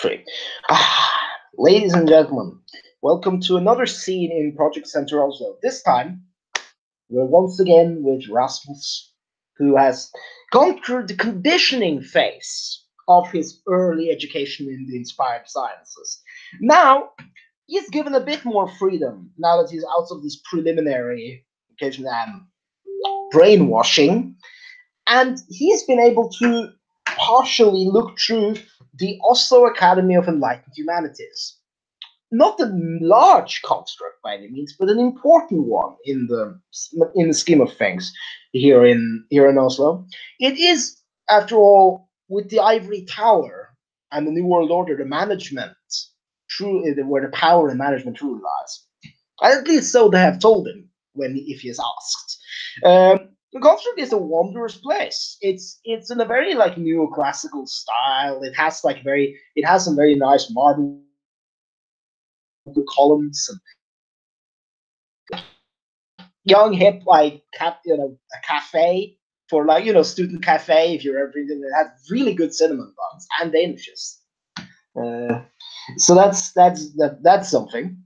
Great. Ladies and gentlemen, welcome to another scene in Project Center Oslo. This time, we're once again with Rasmus, who has gone through the conditioning phase of his early education in the inspired sciences. Now, he's given a bit more freedom now that he's out of this preliminary education and brainwashing, and he's been able to partially look through the Oslo Academy of Enlightened Humanities. Not a large construct by any means, but an important one in the scheme of things here in Oslo. It is, after all, with the ivory tower and the New World Order, the management where the power and management truly lies. At least so they have told him if he is asked. The construct is a wondrous place. It's in a very neoclassical style. It has some very nice marble columns and young hip a cafe for student cafe if you're ever in it. It has really good cinnamon buns and Danishes. So that's something.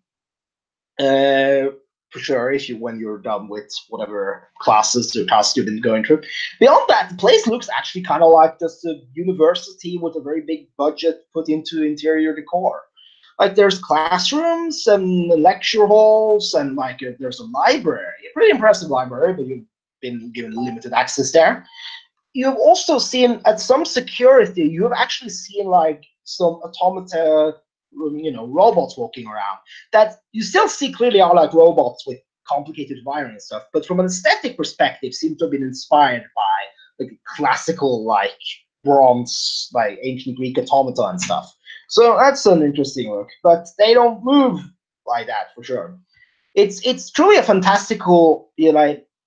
For sure, when you're done with whatever classes or tasks you've been going through. Beyond that, the place looks actually kind of like just a university with a very big budget put into interior decor. Like there's classrooms and lecture halls and there's a library, a pretty impressive library, but you've been given limited access there. You've also seen at some security, you have actually seen some automata, robots walking around that you still see clearly are like robots with complicated wiring and stuff, but from an aesthetic perspective seem to have been inspired by classical bronze, ancient Greek automata and stuff. So that's an interesting look, but they don't move like that for sure. It's truly a fantastical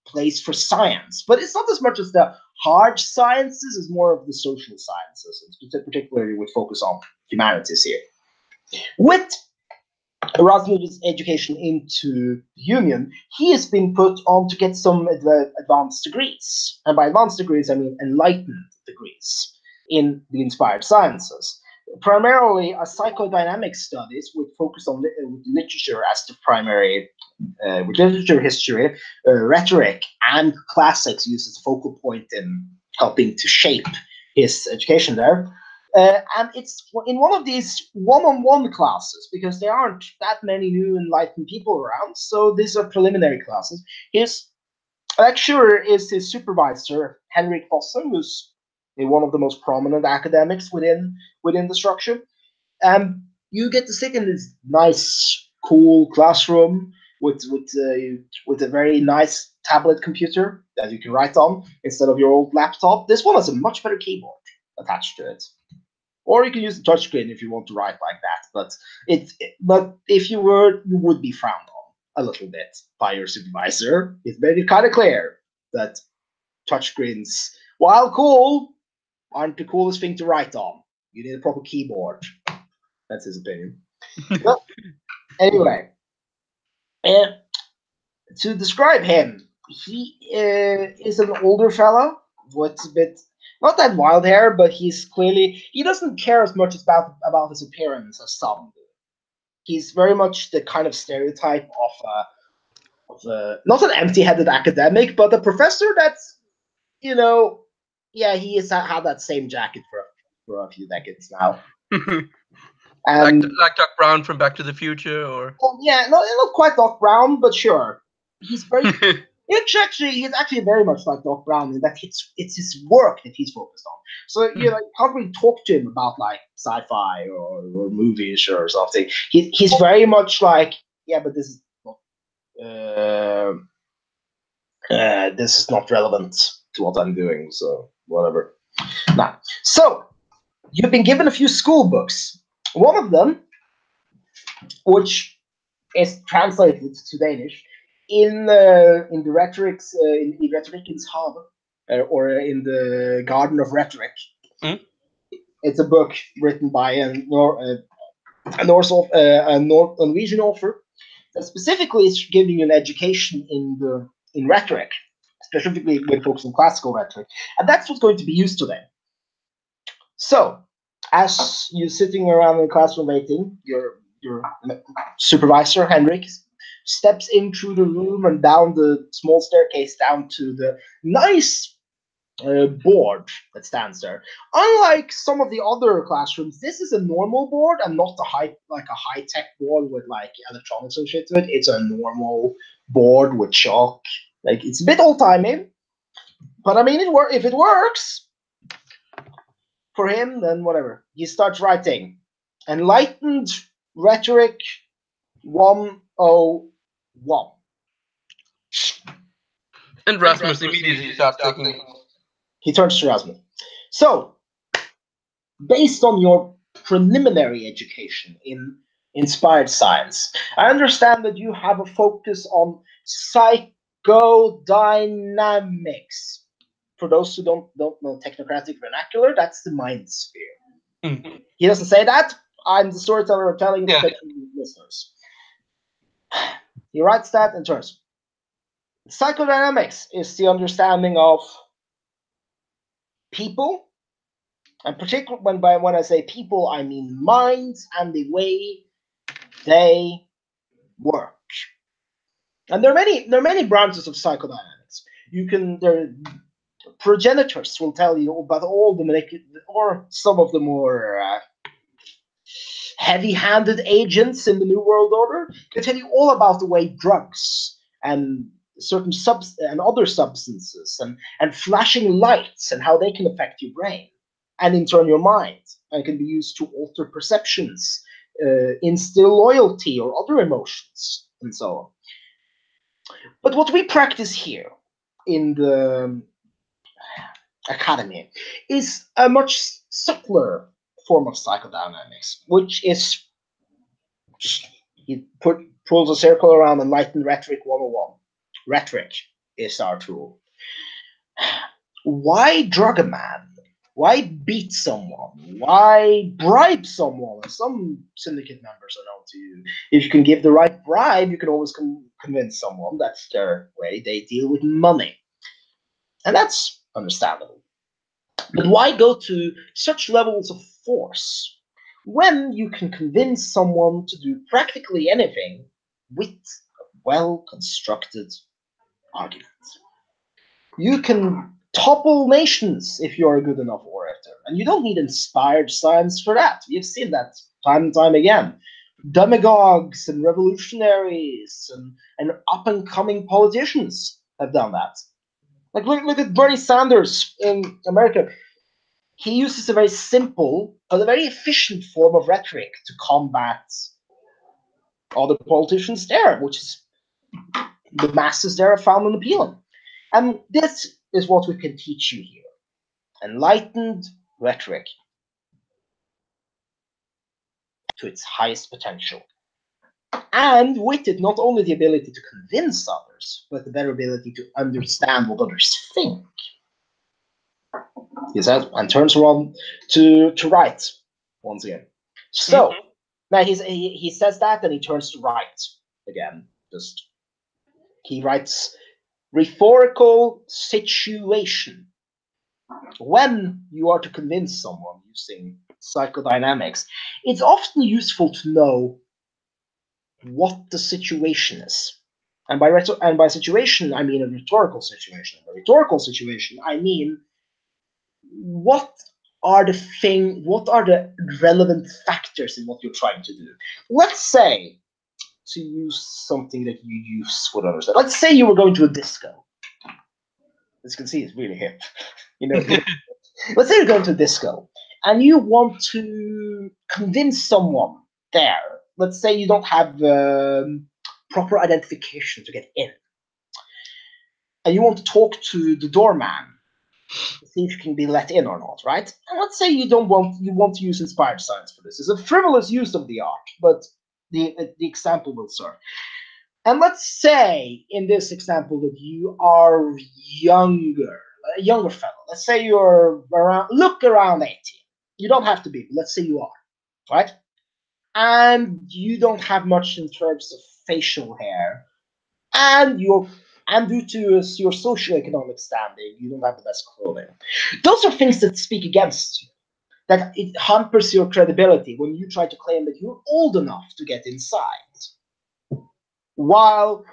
place for science, but it's not as much as the hard sciences as more of the social sciences, and particularly with focus on humanities here. With Erasmus' education into the Union, he has been put on to get some advanced degrees. And by advanced degrees, I mean enlightened degrees in the inspired sciences. Primarily a psychodynamic studies with focus on literature as the primary, with literature, history, rhetoric, and classics used as a focal point in helping to shape his education there. And it's in one of these one-on-one classes, because there aren't that many new enlightened people around, so these are preliminary classes. His lecturer is his supervisor, Henrik Fossum, who's one of the most prominent academics within the structure. You get to sit in this nice, cool classroom with a very nice tablet computer that you can write on instead of your old laptop. This one has a much better keyboard attached to it. Or you can use the touchscreen if you want to write like that. But if you would be frowned on a little bit by your supervisor. It's made it kind of clear that touchscreens, while cool, aren't the coolest thing to write on. You need a proper keyboard. That's his opinion. Well, anyway, to describe him, he is an older fellow with a bit, not that wild hair, but he doesn't care as much about his appearance as some do. He's very much the kind of stereotype of not an empty-headed academic, but a professor that's, he has had that same jacket for a few decades now. Like Doc Brown from Back to the Future, or not quite Doc Brown, but sure. He's very. He's actually very much like Doc Brown in that it's his work that he's focused on. So you can't really talk to him about sci-fi or movies or something. He's very much but this is not. This is not relevant to what I'm doing. So whatever. Now, so you've been given a few school books. One of them, which is translated to Danish, in the rhetorics in Rhetorikens Have, or in the Garden of Rhetoric. Mm. It's a book written by a Norwegian author that specifically is giving you an education in rhetoric, specifically with focus on classical rhetoric, and that's what's going to be used today. So As you're sitting around in the classroom waiting, your supervisor Henrik steps in through the room and down the small staircase down to the nice board that stands there. Unlike some of the other classrooms, this is a normal board and not a high tech board with like electronics and shit to it. It's a normal board with chalk. Like it's a bit old timey, but I mean, if it works for him, then whatever. He starts writing. Enlightened Rhetoric 101. And Rasmus immediately starts taking notes. He turns to Rasmus. So, based on your preliminary education in inspired science, I understand that you have a focus on psychodynamics. For those who don't know technocratic vernacular, that's the mind sphere. Mm. He doesn't say that. I'm the storyteller telling it to listeners. He writes that in terms. Psychodynamics is the understanding of people, and particularly when I say people, I mean minds and the way they work. And there are many branches of psychodynamics. Progenitors will tell you about all the or some of the more heavy-handed agents in the New World Order. They tell you all about the way drugs and certain and other substances and flashing lights and how they can affect your brain and in turn your mind and can be used to alter perceptions, instill loyalty or other emotions, and so on. But what we practice here in the academy is a much subtler form of psychodynamics, which is he pulls a circle around Enlightened Rhetoric 101. Rhetoric is our tool. Why drug a man? Why beat someone? Why bribe someone? Some syndicate members are known to you. If you can give the right bribe, you can always convince someone. That's their way. They deal with money. And that's understandable. But why go to such levels of force when you can convince someone to do practically anything with a well-constructed argument? You can topple nations if you're a good enough orator, and you don't need inspired science for that. We've seen that time and time again. Demagogues and revolutionaries and up-and-coming politicians have done that. Like look at Bernie Sanders in America. He uses a very simple but a very efficient form of rhetoric to combat other politicians there, which is the masses there have found appealing. And this is what we can teach you here. Enlightened rhetoric to its highest potential. And with it, not only the ability to convince others, but the better ability to understand what others think. He says, and turns around to write once again. So, now he says that and he turns to write again. He writes rhetorical situation. When you are to convince someone using psychodynamics, it's often useful to know what the situation is. And by situation, I mean a rhetorical situation. By rhetorical situation, I mean what are the relevant factors in what you're trying to do. Let's say, to use something that you use would understand. Let's say you were going to a disco. As you can see, it's really hip. Let's say you're going to a disco and you want to convince someone there. Let's say you don't have proper identification to get in, and you want to talk to the doorman to see if you can be let in or not, right? And let's say you want to use inspired science for this. It's a frivolous use of the art, but the example will serve. And let's say in this example that you are a younger fellow. Let's say you're around 18. You don't have to be, but let's say you are, right? And you don't have much in terms of facial hair, and due to your socioeconomic standing, you don't have the best clothing. Those are things that speak against you. that it hampers your credibility when you try to claim that you're old enough to get inside. While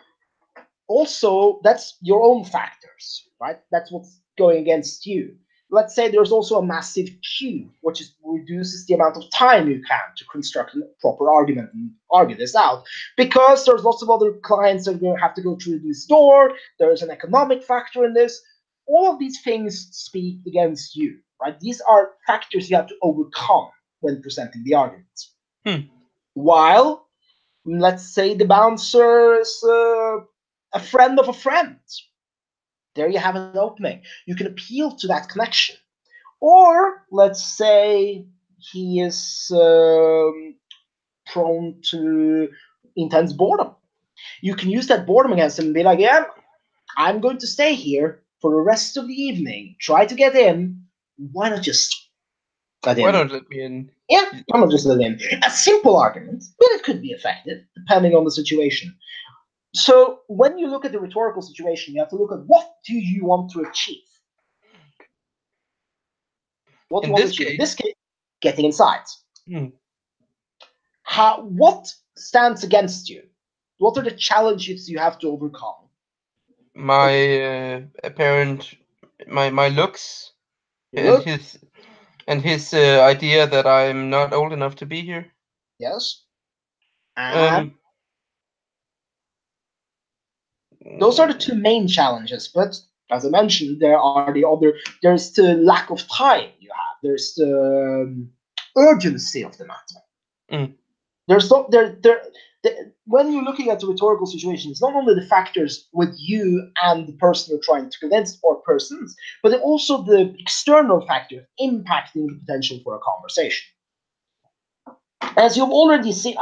also, that's your own factors, right? That's what's going against you. Let's say there's also a massive queue, which reduces the amount of time you can to construct a proper argument and argue this out. Because there's lots of other clients that are going to have to go through this door, there's an economic factor in this. All of these things speak against you, right? These are factors you have to overcome when presenting the arguments. While, let's say the bouncer is a friend of a friend. There you have an opening. You can appeal to that connection. Or let's say he is prone to intense boredom. You can use that boredom against him and be like, yeah, I'm going to stay here for the rest of the evening. Try to get in. Why not just get in? Why don't let me in? Yeah, why not just let in? A simple argument, but it could be effective depending on the situation. So when you look at the rhetorical situation, you have to look at what do you want to achieve? What do you want to achieve? In this case, getting inside. What stands against you? What are the challenges you have to overcome? My apparent, my looks, and his idea that I'm not old enough to be here. Yes. And those are the two main challenges, but as I mentioned, there's the lack of time you have. There's the urgency of the matter. There's when you're looking at the rhetorical situation, it's not only the factors with you and the person you're trying to convince or persons, but also the external factor impacting the potential for a conversation. As we have already seen,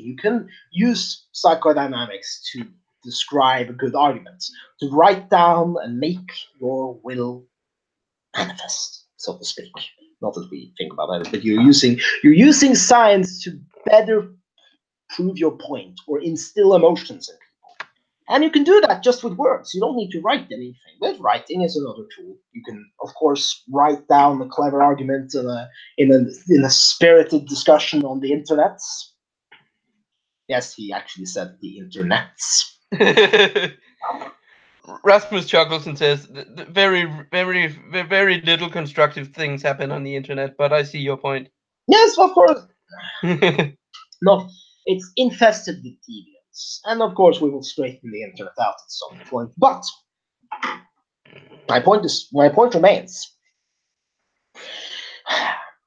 you can use psychodynamics to describe good arguments, to write down and make your will manifest, so to speak. Not that we think about that, but you're using science to better prove your point or instill emotions in people. And you can do that just with words. You don't need to write anything. But writing is another tool. You can, of course, write down a clever argument in a spirited discussion on the internets. Yes, he actually said the internets. Rasmus chuckles and says, very, very, very little constructive things happen on the internet, but I see your point. Yes, of course. No, it's infested with deviants. And of course, we will straighten the internet out at some point. But my point remains.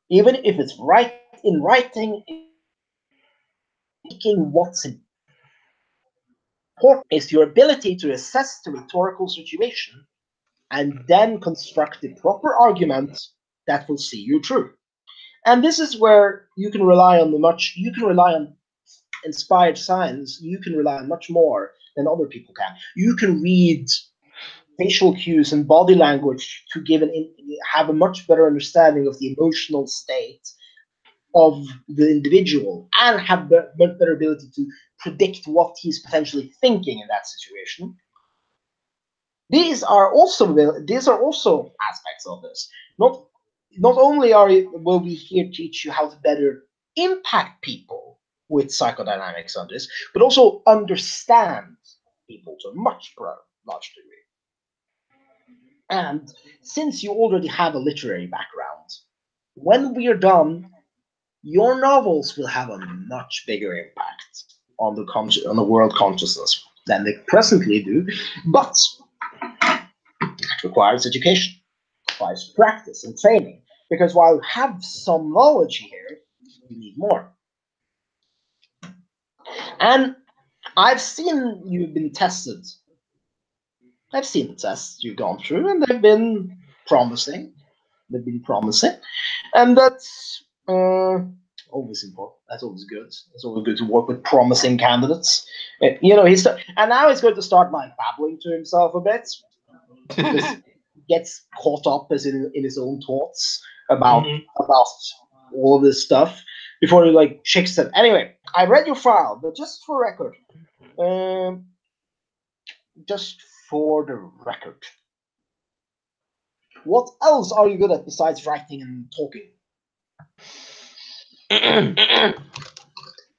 Even if it's in writing, what's important is your ability to assess the rhetorical situation and then construct the proper argument that will see you through. And this is where you can rely on inspired science. You can rely on much more than other people can. You can read facial cues and body language to have a much better understanding of the emotional state of the individual and have a much better ability to predict what he's potentially thinking in that situation. These are also aspects of this. Not only will we here teach you how to better impact people with psychodynamics on this, but also understand people to a much large degree. And since you already have a literary background, when we are done, your novels will have a much bigger impact on the world consciousness than they presently do. But it requires education, it requires practice and training. Because while you have some knowledge here, you need more. And I've seen you've been tested. I've seen the tests you've gone through, and they've been promising. And that's always important. That's always good. It's always good to work with promising candidates. And now he's going to start like babbling to himself a bit. Because he gets caught up in his own thoughts about all of this stuff before he like shakes it. Anyway, I read your file, but just for record, What else are you good at besides writing and talking?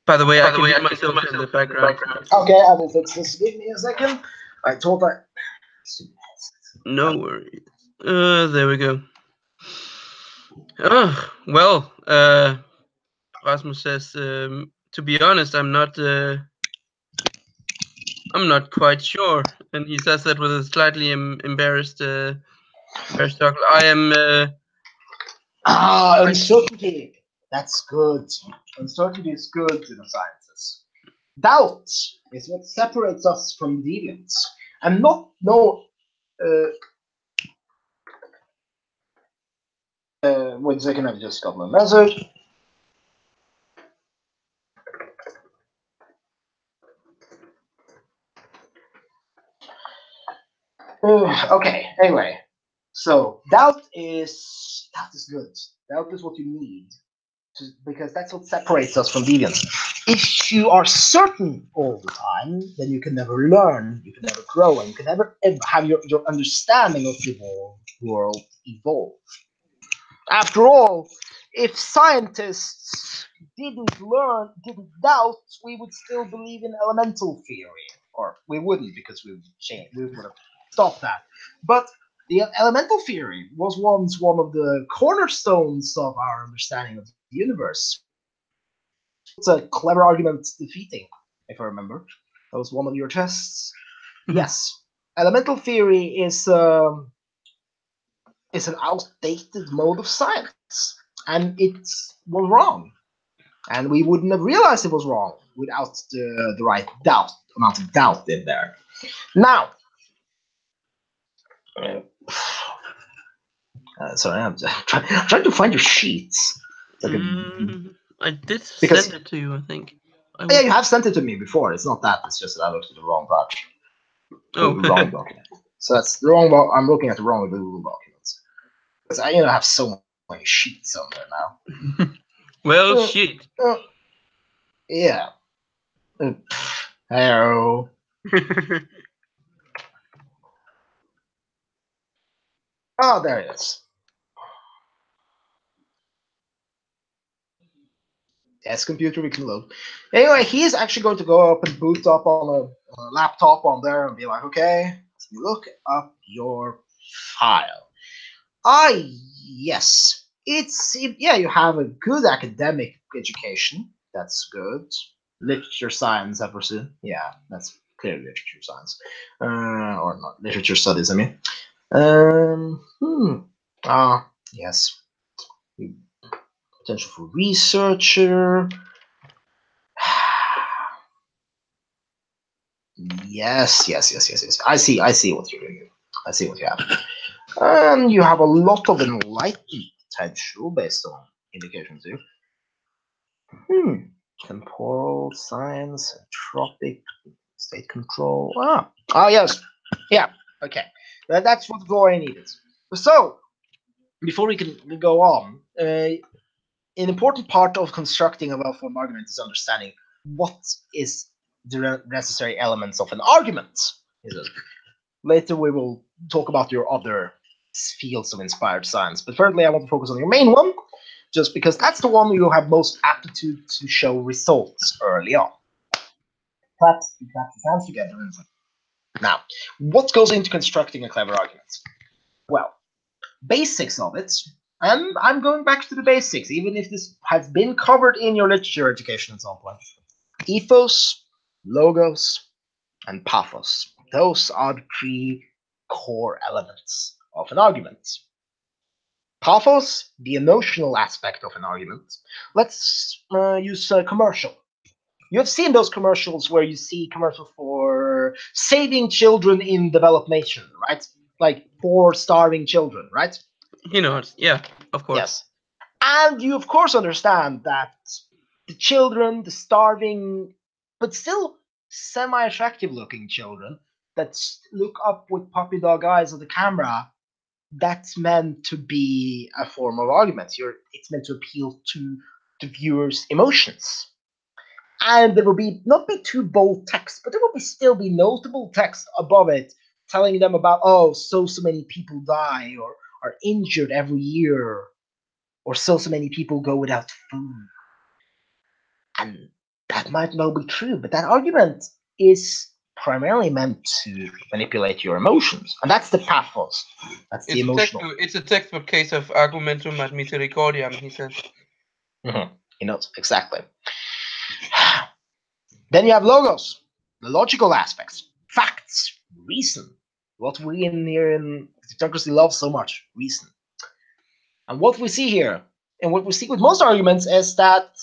By the way, I can hear myself in the background. Okay, I will fix this. Give me a second. I thought I. No worries. There we go. Oh, well, Rasmus says, to be honest, I'm not quite sure, and he says that with a slightly embarrassed chuckle. I am. Uncertainty. That's good. Uncertainty is good to the sciences. Doubt is what separates us from deviance. And not no. Wait a second. I've just got my message. Okay. Anyway, so doubt is good. Doubt is what you need because that's what separates us from deviants. If you are certain all the time, then you can never learn, you can never grow, and you can never have your understanding of the world evolve. After all, if scientists didn't doubt, we would still believe in elemental theory, or we wouldn't because we would have stopped that. But the elemental theory was once one of the cornerstones of our understanding of the universe. It's a clever argument defeating, if I remember. That was one of your tests. Yes, elemental theory is an outdated mode of science, and it was wrong. And we wouldn't have realized it was wrong without the right amount of doubt in there. Now, sorry, I'm trying to find your sheets. I did send it to you, I think. Yeah, you have sent it to me before. It's not that. It's just that I looked at the wrong batch. Oh, wrong document. So that's the wrong. I'm looking at the wrong Google documents because I have so many sheets on there now. Well, shit. Yeah. Hello. Oh, there it is. Yes, computer we can load. Anyway, he's actually going to go up and boot up on a laptop on there and be like, okay, look up your file. Yes. Yeah, you have a good academic education. That's good. Literature science, I presume. Yeah, that's clearly literature science. Or not, literature studies, I mean. Yes. Potential for researcher. Yes. I see what you're doing. I see what you have. You have a lot of enlightened potential based on indications here. Temporal science, tropic, state control. Yes. Yeah, okay. That's what Gloria needed. So, before we can go on, an important part of constructing a well-formed argument is understanding what is the necessary elements of an argument. Later we will talk about your other fields of inspired science, but thirdly I want to focus on your main one, just because that's the one you have most aptitude to show results early on. Perhaps you clap your hands together. Now, what goes into constructing a clever argument? Well, basics of it, and I'm going back to the basics, even if this has been covered in your literature education at some point. Ethos, logos, and pathos. Those are the three core elements of an argument. Pathos, the emotional aspect of an argument. Let's use a commercial. You have seen those commercials where you see commercials for saving children in developed nation, right? Like for starving children, right? Yeah, of course. Yes. And you, of course, understand that the children, the starving, but still semi-attractive looking children that look up with puppy dog eyes at the camera, that's meant to be a form of argument. It's meant to appeal to the viewer's emotions. And there will not be too bold text, but there will still be notable text above it telling them about, so many people die, are injured every year, or so many people go without food. And that might well be true, but that argument is primarily meant to manipulate your emotions. And that's the pathos. That's the emotional. It's a textbook case of argumentum ad misericordiam, he says. Exactly. Then you have logos, the logical aspects, facts, reason. What we in here in democracy love so much, reason. And what we see here, and what we see with most arguments, is that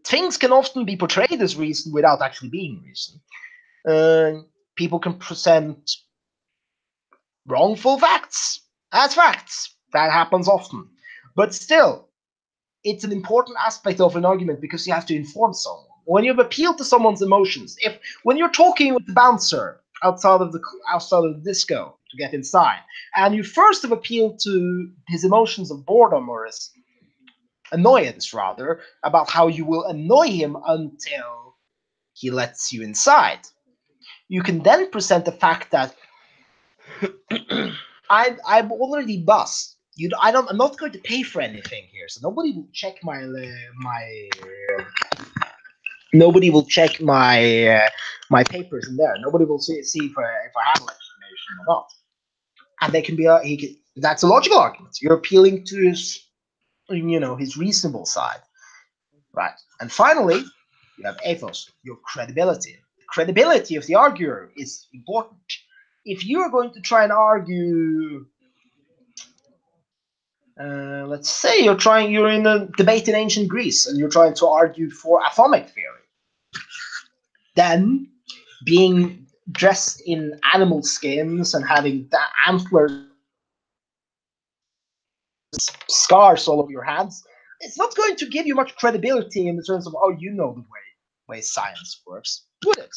things can often be portrayed as reason without actually being reason. People can present wrongful facts as facts. That happens often. But still, it's an important aspect of an argument because you have to inform someone. When you've appealed to someone's emotions, when you're talking with the bouncer outside of the disco to get inside, and you first have appealed to his emotions of boredom or his annoyance rather, about how you will annoy him until he lets you inside. You can then present the fact that I'm already boss. I'm not going to pay for anything here, so nobody will check nobody will check my papers in there. Nobody will see if I have legislation or not. And they can be that's a logical argument. You're appealing to his reasonable side, right? And finally, you have ethos, your credibility. The credibility of the arguer is important. If you are going to try and argue, let's say you're in a debate in ancient Greece and you're trying to argue for atomic theory, then being dressed in animal skins and having antlers, scars all over your hands, it's not going to give you much credibility in the terms of, oh, you know the way science works, would it?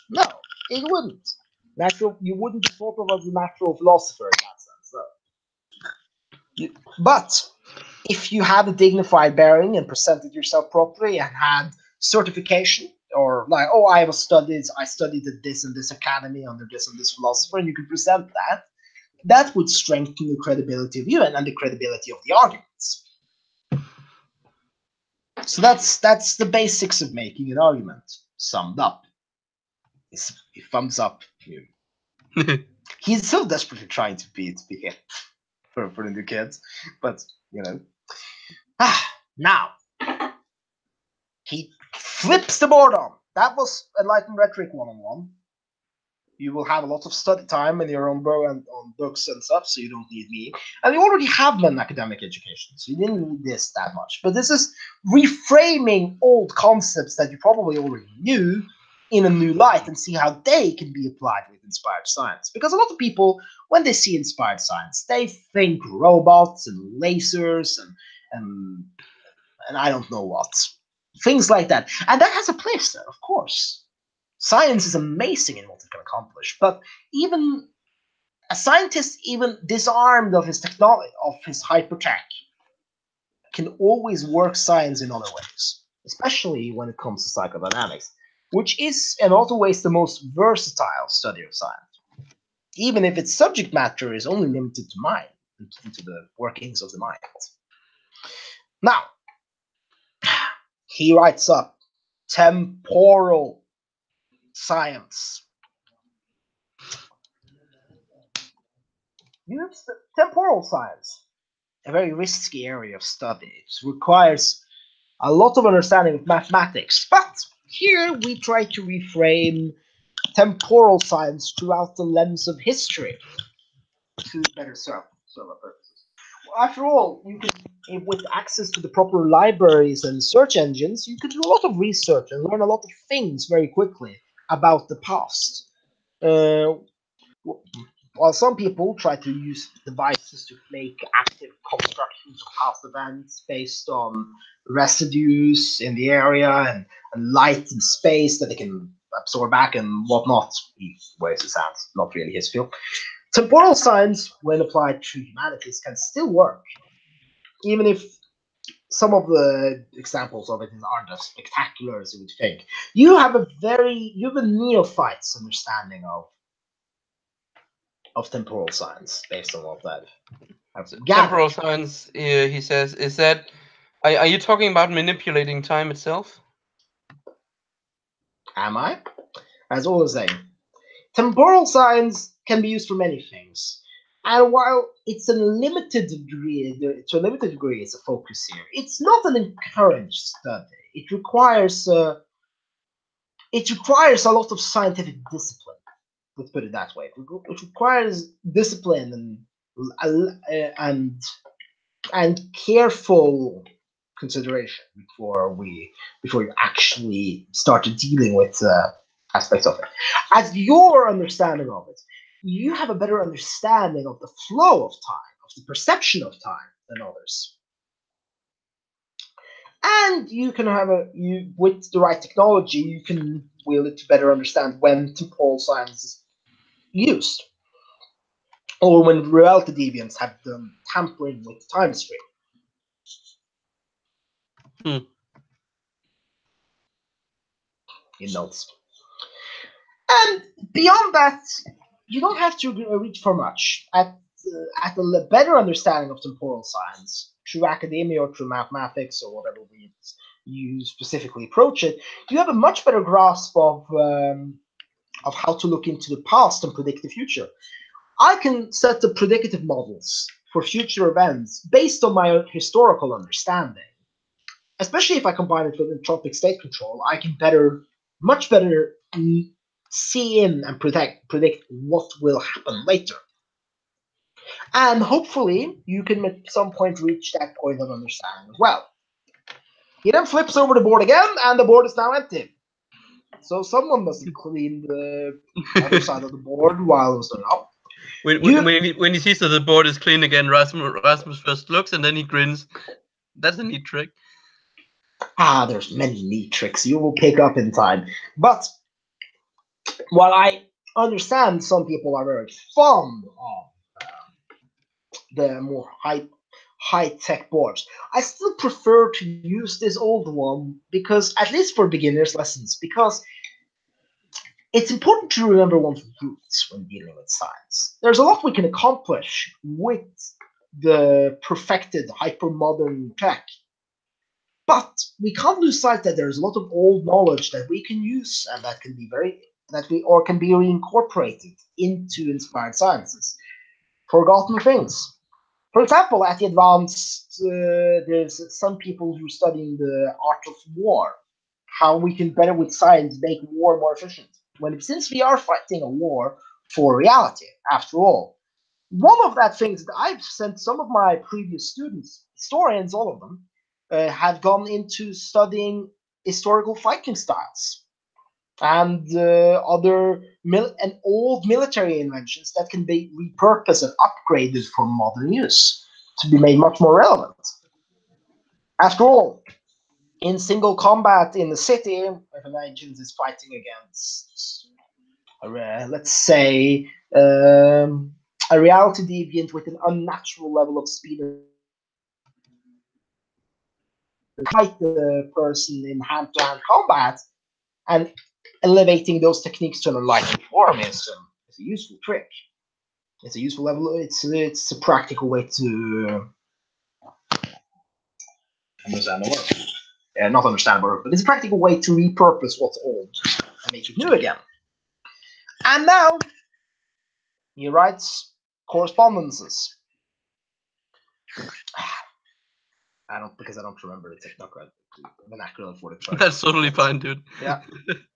No, it wouldn't. You wouldn't be thought of as a natural philosopher in that sense. But if you had a dignified bearing and presented yourself properly and had certification, or like, oh, I studied at this and this academy under this and this philosopher, and you could present that would strengthen the credibility of you and the credibility of the arguments. So that's the basics of making an argument summed up. It's thumbs up. He's so desperately trying to be hip for the new kids, but now he flips the board on. That was Enlightened Rhetoric 101. You will have a lot of study time in your own on books and stuff, so you don't need me. And you already have an academic education, so you didn't need this that much. But this is reframing old concepts that you probably already knew in a new light and see how they can be applied with inspired science. Because a lot of people, when they see inspired science, they think robots and lasers and I don't know what. Things like that. And that has a place there, of course. Science is amazing in what it can accomplish, but even a scientist, even disarmed of his technology, of his hypertech, can always work science in other ways, especially when it comes to psychodynamics, which is in other ways the most versatile study of science, even if its subject matter is only limited to mind, to the workings of the mind. Now, he writes up temporal science. Temporal science, a very risky area of study. It requires a lot of understanding of mathematics, but here we try to reframe temporal science throughout the lens of history to better serve our purposes. After all, you can, with access to the proper libraries and search engines, you can do a lot of research and learn a lot of things very quickly about the past. While some people try to use devices to make active constructions of past events based on residues in the area and light and space that they can absorb back and whatnot, he ways it sounds, not really his field. Temporal science, when applied to humanities, can still work, even if some of the examples of it aren't as spectacular as you would think. You have a neophyte's understanding of of temporal science based on what I've So gathered. temporal science, he says, is that are you talking about manipulating time itself? Am I? As always saying, temporal science can be used for many things. And while it's a limited degree, to a limited degree, it's a focus here. It's not an encouraged study. It requires a lot of scientific discipline. Let's put it that way. It requires discipline and careful consideration before you actually started dealing with aspects of it. As your understanding of it, you have a better understanding of the flow of time, of the perception of time than others. And you can with the right technology, you can wield it to better understand when temporal science is used, or when reality deviants have done tampering with the time stream. In notes. And beyond that, you don't have to reach for much. At a better understanding of temporal science, through academia or through mathematics or whatever you specifically approach it, you have a much better grasp of how to look into the past and predict the future. I can set the predicative models for future events based on my historical understanding. Especially if I combine it with entropic state control, I can much better see in and predict what will happen later. And hopefully, you can at some point reach that point of understanding as well. He then flips over the board again, and the board is now empty. So someone must have cleaned the other side of the board while it was done up. When he sees that the board is clean again, Rasmus first looks and then he grins. That's a neat trick. There's many neat tricks you will pick up in time. But while I understand some people are very fond of the more high-tech boards, I still prefer to use this old one because, at least for beginners lessons, because it's important to remember one's roots when dealing with science. There's a lot we can accomplish with the perfected hyper-modern tech, but we can't lose sight that there's a lot of old knowledge that we can use and that can be can be reincorporated into inspired sciences. Forgotten things. For example, at the advanced, there's some people who are studying the art of war, how we can better with science make war more efficient. Since we are fighting a war for reality, after all, one of that things that I've sent some of my previous students, historians, all of them, have gone into studying historical fighting styles and old military inventions that can be repurposed and upgraded for modern use to be made much more relevant. After all, in single combat in the city, if an agent is fighting against, let's say, a reality deviant with an unnatural level of speed, fight the person in hand-to-hand combat, and elevating those techniques to an enlightened form is a useful trick. It's a useful level. It's a practical way to understand the word. Not understand the word, but it's a practical way to repurpose what's old and make it new again. And now he writes correspondences. I don't remember the technocrat vernacular for the term. That's totally fine, dude. Yeah,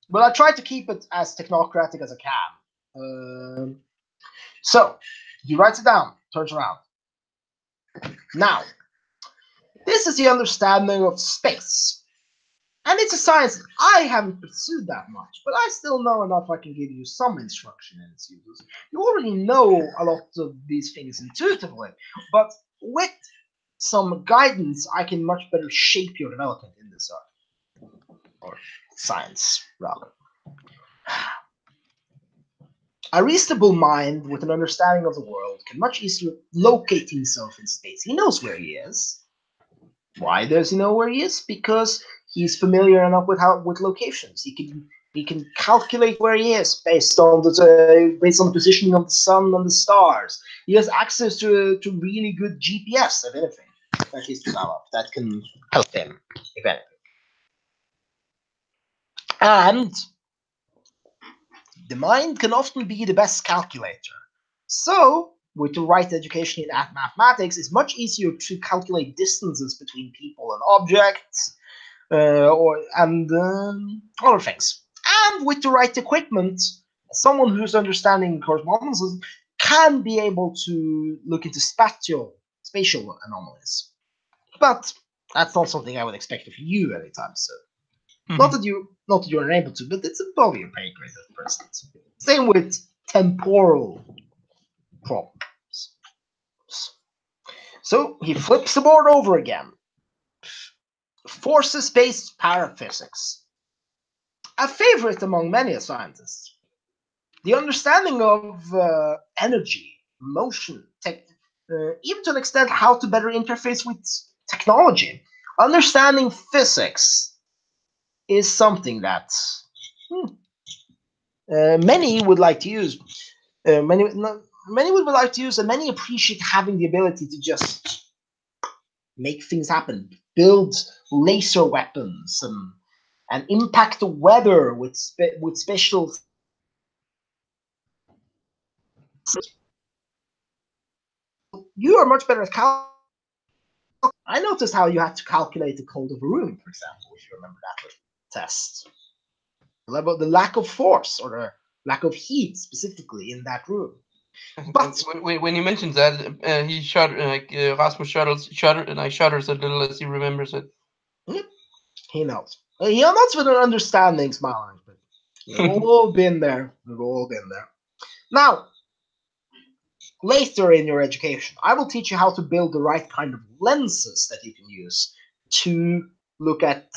but I try to keep it as technocratic as I can. So he writes it down, turns around. Now, this is the understanding of space. And it's a science I haven't pursued that much, but I still know enough I can give you some instruction in its uses. You already know a lot of these things intuitively, but with some guidance, I can much better shape your development in this art. Or science, rather. A reasonable mind with an understanding of the world can much easier locate himself in space. He knows where he is. Why does he know where he is? Because he's familiar enough with locations. He can He can calculate where he is based on the positioning of the sun and the stars. He has access to really good GPS, if anything, that he's developed that can help him, if anything. And the mind can often be the best calculator. So, with the right education in mathematics, it's much easier to calculate distances between people and objects, and other things. And with the right equipment, someone who's understanding correspondences can be able to look into spatial anomalies. But that's not something I would expect of you anytime soon. Not that you're unable to, but it's above your pay grade at present. Same with temporal problems. So he flips the board over again. Forces-based paraphysics. A favorite among many scientists. The understanding of energy, motion, even to an extent how to better interface with technology. Understanding physics is something that many would like to use. Many would like to use, and many appreciate having the ability to just make things happen, build laser weapons, and impact the weather with special. You are much better at calculating. I noticed how you had to calculate the cold of a room, for example, if you remember that test. The lack of force or the lack of heat specifically in that room. But when he mentions that, he Rasmus shudders a little as he remembers it. He knows. He nods with an understanding smile. We've all been there. We've all been there. Now, later in your education, I will teach you how to build the right kind of lenses that you can use to look at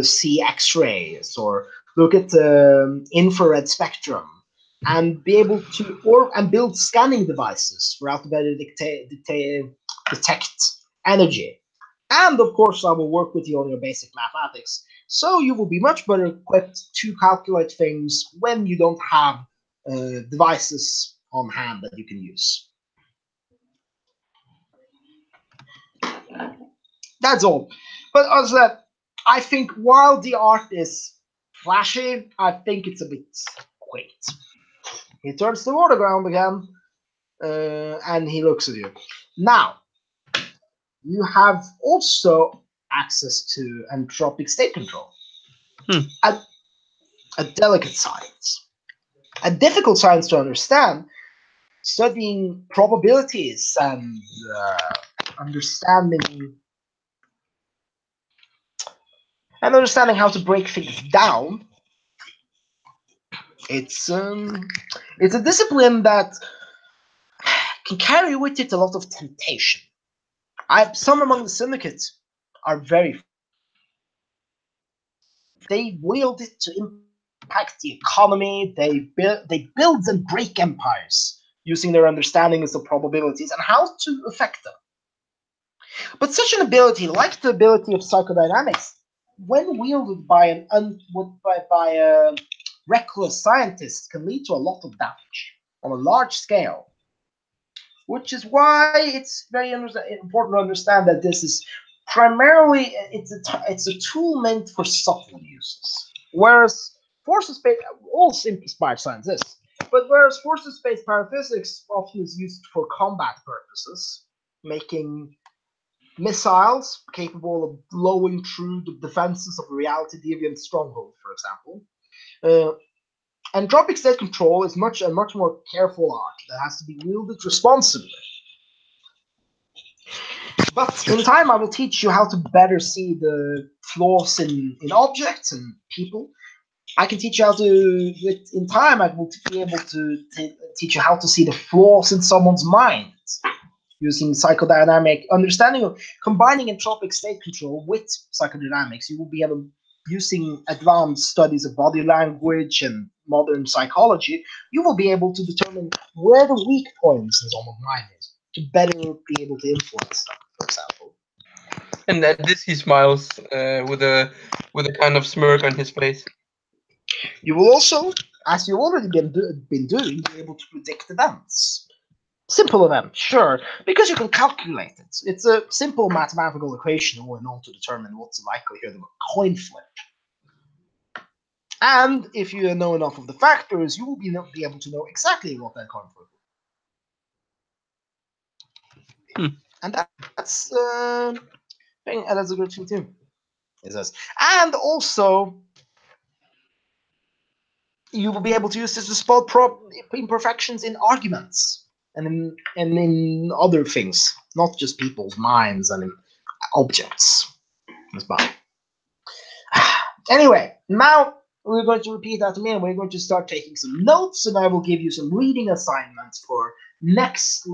see X-rays or look at the infrared spectrum, and be able to and build scanning devices for how to better detect energy. And of course, I will work with you on your basic mathematics, so you will be much better equipped to calculate things when you don't have devices on hand that you can use. That's all. But as I said, I think while the art is flashy, I think it's a bit quaint. He turns the water ground again, and he looks at you. Now, you have also access to entropic state control. A delicate science. A difficult science to understand. Studying probabilities and understanding how to break things down. It's a discipline that can carry with it a lot of temptation. Some among the syndicates are they wield it to impact the economy. They build and break empires using their understandings of probabilities and how to affect them. But such an ability, like the ability of psychodynamics, when wielded by a reckless scientist, can lead to a lot of damage on a large scale. Which is why it's very important to understand that this is primarily it's a tool meant for subtle uses. Whereas forces-based, all inspired science is, but whereas forces-based paraphysics often is used for combat purposes, making missiles capable of blowing through the defenses of a reality-deviant stronghold, for example. Entropic state control is a much more careful art that has to be wielded responsibly. But in time, I will teach you how to better see the flaws in objects and people. I can teach you how to, in time, I will be able to teach you how to see the flaws in someone's mind using psychodynamic understanding of combining entropic state control with psychodynamics. You will be able, using advanced studies of body language and modern psychology, you will be able to determine where the weak points in someone's mind is to better be able to influence them, for example. And at this he smiles with a kind of smirk on his face. You will also, as you've already been doing, be able to predict events. Simple event, sure, because you can calculate it. It's a simple mathematical equation all in all to determine what's the likelihood of a coin flip. And if you know enough of the factors, you will be able to know exactly what that coin flip will be. And that's that's a good thing too. It says. And also, you will be able to use this to spot imperfections in arguments and in other things, not just people's minds and in objects as well. Anyway, now we're going to repeat that to me, and we're going to start taking some notes, and I will give you some reading assignments for the next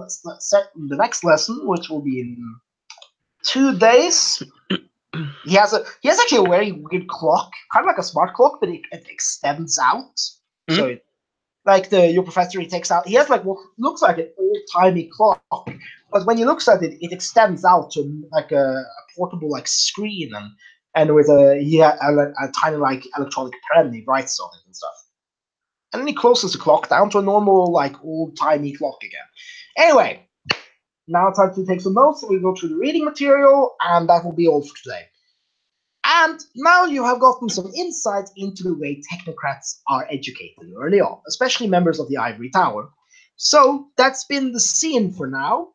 lesson, which will be in 2 days. He has actually a very weird clock, kind of like a smart clock, but it extends out. Mm-hmm. So like your professor, he takes out. He has like what looks like an old-timey clock, but when he looks at it, it extends out to like a portable like screen, and with a tiny like electronic pen, he writes on it and stuff. And then he closes the clock down to a normal like old-timey clock again. Anyway, now time to take some notes. So we go through the reading material, and that will be all for today. And now you have gotten some insight into the way technocrats are educated early on, especially members of the Ivory Tower. So that's been the scene for now.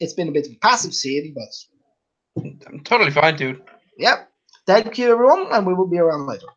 It's been a bit of a passive scene, but I'm totally fine, dude. Yep. Thank you, everyone, and we will be around later.